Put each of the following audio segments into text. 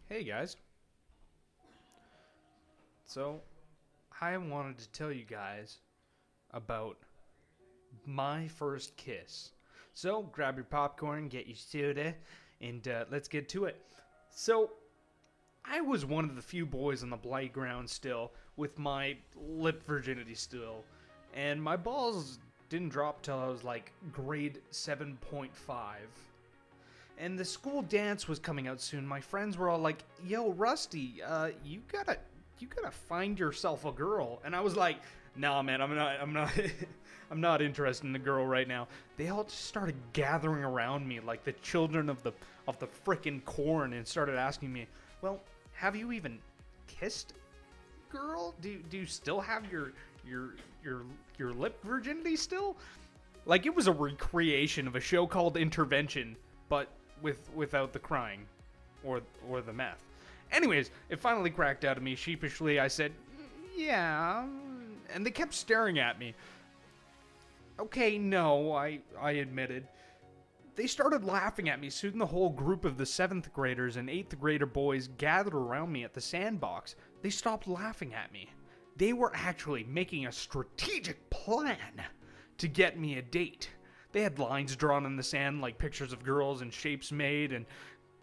Hey guys. So, I wanted to tell you guys about my first kiss. So, grab your popcorn, get your soda, and let's get to it. So, I was one of the few boys on the playground still, with my lip virginity still, and my balls didn't drop till I was like grade 7.5. And the school dance was coming out soon. My friends were all like, "Yo, Rusty, you gotta find yourself a girl." And I was like, "Nah, man, I'm not, I'm not interested in a girl right now." They all just started gathering around me like the children of the frickin' corn and started asking me, "Well, have you even kissed, girl? Do you still have your lip virginity still?" Like it was a recreation of a show called Intervention, but without the crying or the meth. Anyways, it finally cracked out of me. Sheepishly, I said, "Yeah," and they kept staring at me. "Okay, no," I admitted. They started laughing at me. Soon the whole group of the 7th graders and 8th grader boys gathered around me at the sandbox. They stopped laughing at me. They were actually making a strategic plan to get me a date. They had lines drawn in the sand like pictures of girls and shapes made, and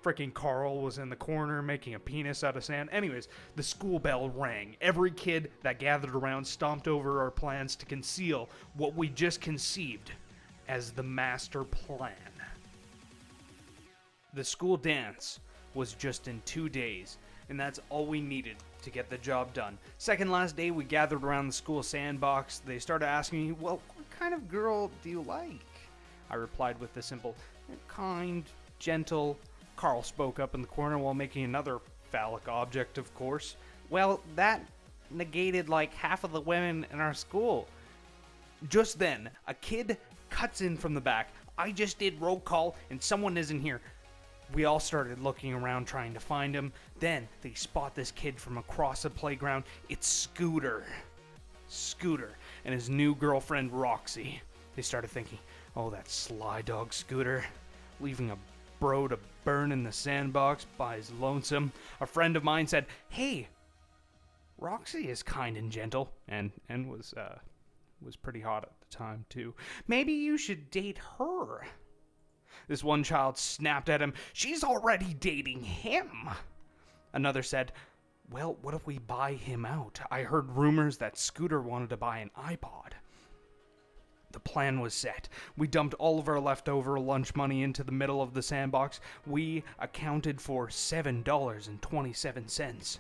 freaking Carl was in the corner making a penis out of sand. Anyways, the school bell rang. Every kid that gathered around stomped over our plans to conceal what we just conceived as the master plan. The school dance was just in 2 days, and that's all we needed to get the job done. Second last day, we gathered around the school sandbox. They started asking me, "Well, what kind of girl do you like?" I replied with the simple, "Kind, gentle." Carl spoke up in the corner while making another phallic object, of course. "Well, that negated like half of the women in our school." Just then, a kid cuts in from the back. "I just did roll call and someone isn't here." We all started looking around trying to find him. Then they spot this kid from across the playground. It's Scooter. Scooter and his new girlfriend Roxy. They started thinking, "Oh, that sly dog Scooter, leaving a bro to burn in the sandbox by his lonesome." A friend of mine said, "Hey, Roxy is kind and gentle," and was pretty hot at the time too. "Maybe you should date her." This one child snapped at him, "She's already dating him." Another said, "Well, what if we buy him out? I heard rumors that Scooter wanted to buy an iPod." The plan was set. We dumped all of our leftover lunch money into the middle of the sandbox. We accounted for $7.27.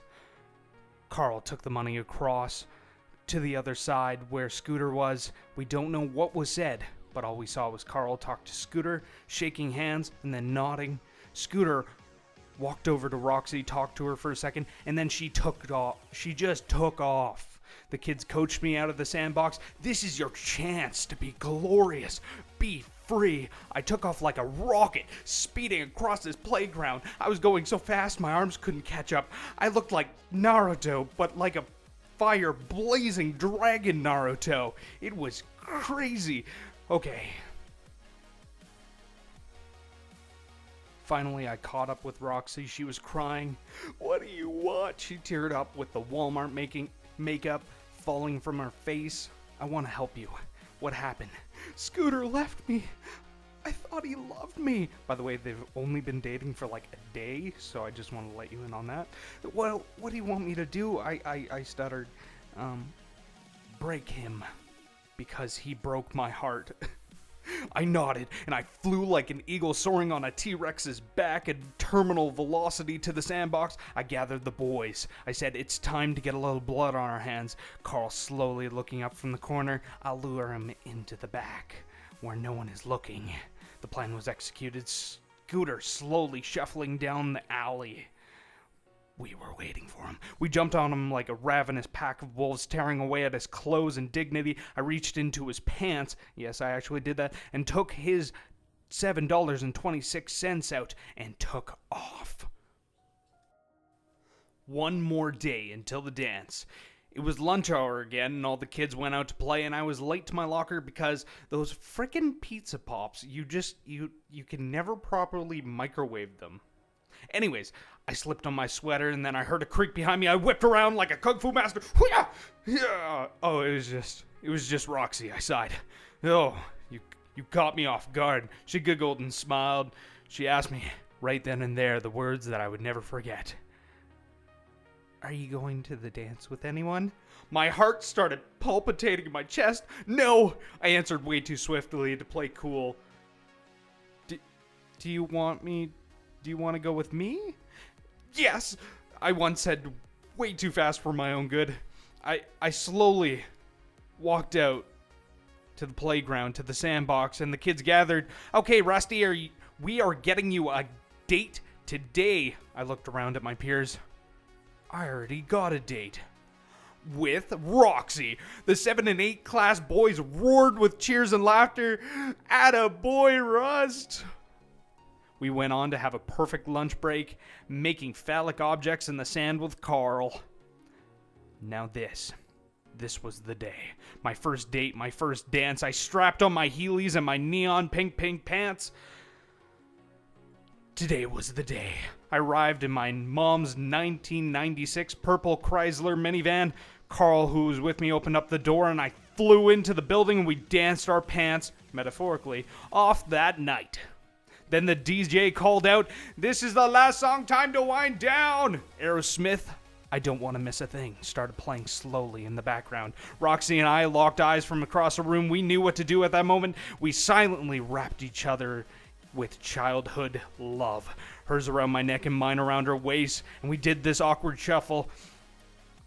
Carl took the money across to the other side where Scooter was. We don't know what was said, but all we saw was Carl talk to Scooter, shaking hands and then nodding. Scooter walked over to Roxy, talked to her for a second, and then she took off. She just took off. The kids coached me out of the sandbox. "This is your chance to be glorious. Be free." I took off like a rocket, speeding across this playground. I was going so fast my arms couldn't catch up. I looked like Naruto, but like a fire blazing dragon Naruto. It was crazy. Okay. Finally, I caught up with Roxy. She was crying. "What do you want?" She teared up with the Walmart making makeup falling from her face. "I want to help you. What happened?" "Scooter left me. I thought he loved me." By the way, they've only been dating for like a day, so I just want to let you in on that. "Well, what do you want me to do?" I stuttered. "Break him, because he broke my heart." I nodded, and I flew like an eagle soaring on a T-Rex's back at terminal velocity to the sandbox. I gathered the boys. I said, "It's time to get a little blood on our hands." Carl slowly looking up from the corner. "I'll lure him into the back, where no one is looking." The plan was executed. Scooter slowly shuffling down the alley. We were waiting for him. We jumped on him like a ravenous pack of wolves, tearing away at his clothes and dignity. I reached into his pants, yes, I actually did that, and took his $7.26 out and took off. One more day until the dance. It was lunch hour again, and all the kids went out to play, and I was late to my locker because those frickin' pizza pops, you can never properly microwave them. Anyways, I slipped on my sweater and then I heard a creak behind me. I whipped around like a kung fu master. Oh, it was just Roxy. I sighed. Oh, you caught me off guard. She giggled and smiled. She asked me right then and there the words that I would never forget. Are you going to the dance with anyone? My heart started palpitating in my chest. No, I answered way too swiftly to play cool. Do you want to go with me? Yes, I once said way too fast for my own good. I slowly walked out to the playground, to the sandbox, and the kids gathered. Okay, Rusty, we are getting you a date today. I looked around at my peers. I already got a date. With Roxy. The 7 and 8 class boys roared with cheers and laughter. Atta boy, Rust. We went on to have a perfect lunch break, making phallic objects in the sand with Carl. Now this was the day. My first date, my first dance. I strapped on my Heelys and my neon pink pants. Today was the day. I arrived in my mom's 1996 purple Chrysler minivan. Carl, who was with me, opened up the door and I flew into the building and we danced our pants, metaphorically, off that night. Then the DJ called out, "This is the last song, time to wind down!" Aerosmith, I Don't Want to Miss a Thing, started playing slowly in the background. Roxy and I locked eyes from across the room. We knew what to do at that moment. We silently wrapped each other with childhood love. Hers around my neck and mine around her waist, and we did this awkward shuffle.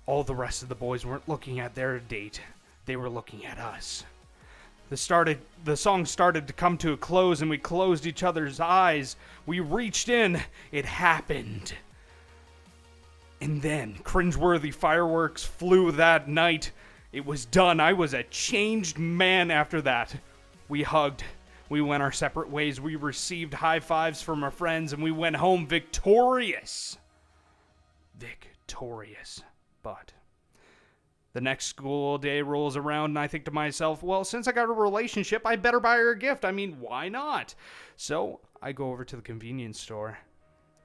All the rest of the boys weren't looking at their date. They were looking at us. The song started to come to a close, and we closed each other's eyes. We reached in. It happened. And then, cringeworthy fireworks flew that night. It was done. I was a changed man after that. We hugged. We went our separate ways. We received high fives from our friends, and we went home victorious. Victorious. But the next school day rolls around, and I think to myself, well, since I got a relationship, I better buy her a gift. I mean, why not? So I go over to the convenience store,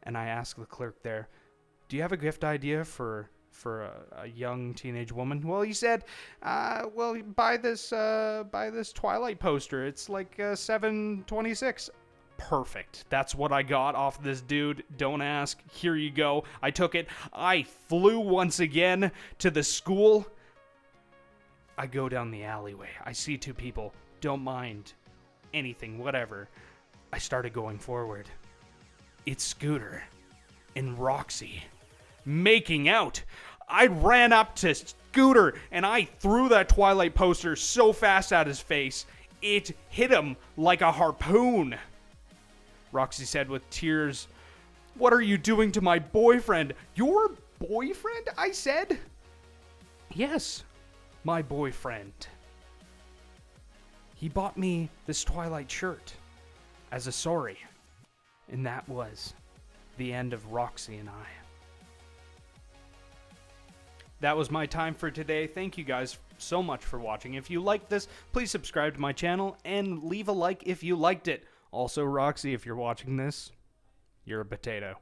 and I ask the clerk there, do you have a gift idea for a young teenage woman? Well, he said, well, buy this Twilight poster. It's like $7.26. Perfect. That's what I got off this dude. Don't ask. Here you go. I took it. I flew once again to the school. I go down the alleyway. I see two people. Don't mind anything, whatever. I started going forward. It's Scooter and Roxy making out. I ran up to Scooter and I threw that Twilight poster so fast at his face, it hit him like a harpoon. Roxy said with tears, "What are you doing to my boyfriend?" "Your boyfriend?" I said. "Yes, my boyfriend. He bought me this Twilight shirt as a sorry." And that was the end of Roxy and I. That was my time for today. Thank you guys so much for watching. If you liked this, please subscribe to my channel and leave a like if you liked it. Also, Roxy, if you're watching this, you're a potato.